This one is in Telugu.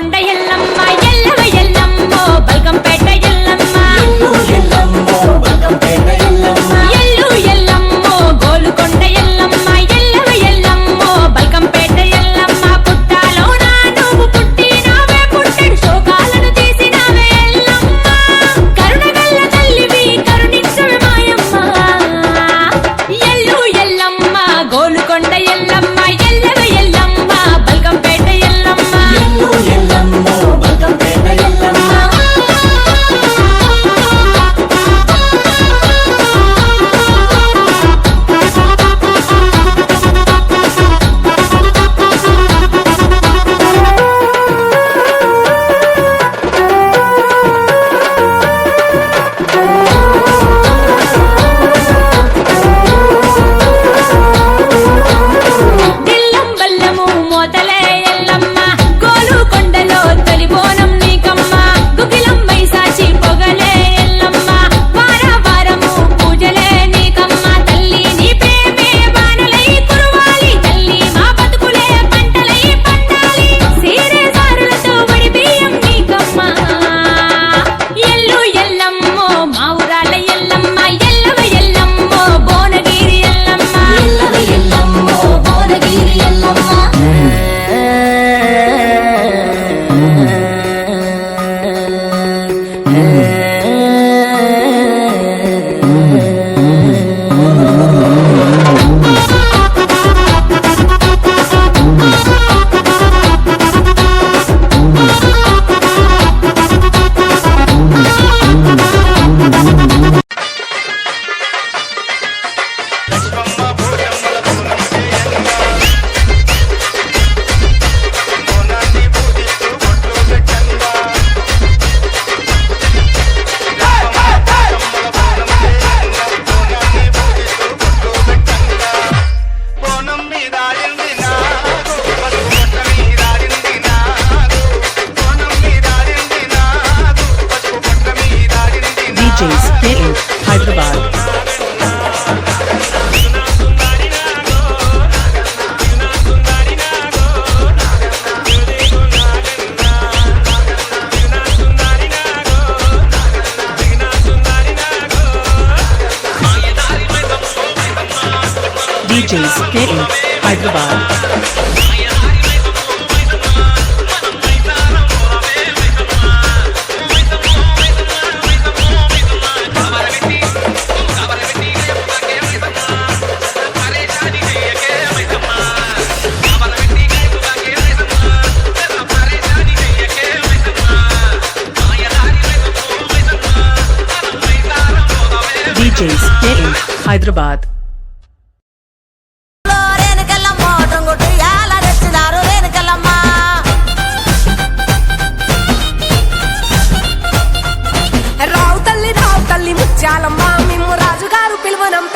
గోలుకొండ ఎల్లమ్మ ఎల్లవ ఎల్లమ్మో బల్కంపేట ఎల్లమ్మ ఎల్లు ఎల్లమ్మో గోలుకొండ ఎల్లమ్మ ఎల్లవ ఎల్లమ్మో బల్కంపేట ఎల్లమ్మ పుట్టాలోన నువ్వు పుట్టినావే పుట్టెడు శోకాలను తీసినావే ఎల్లమ్మ కరుణగల్ల తల్లివి కరుణించవే మాయమ్మ ఎల్లు ఎల్లమ్మ గోలుకొండ ఎల్లమ్మ ఎల్లవ ఎల్లమ్మ బల్కంపేట ఎల్లమ్మ దిల్లం బల్లము మోతలే ఎల్లమ్మ గోలుకొండలో తొలి బోనం నీకమ్మ గుగిలం మైసాచి పొగలే ఎల్లమ్మ వార వారము పూజలే నీకమ్మ తల్లి నీ ప్రేమే వానలై కురవాలి తల్లి మా బతుకులే పంటలై పండాలి సీరే సారులతో వడి బియ్యం నీకమ్మ ఎల్లు ఎల్లమ్మో మా ఊరాల ఎల్లమ్మ ఎల్లవ ఎల్లమ్మో Bhuvanagiri Yellamma DJs K.A. Hyderabad. DJs K.A. Hyderabad. DJs K.A. Hyderabad. రావు తల్లి ముత్యాలమ్మ మిమ్ము రాజుగారు పిలువనంత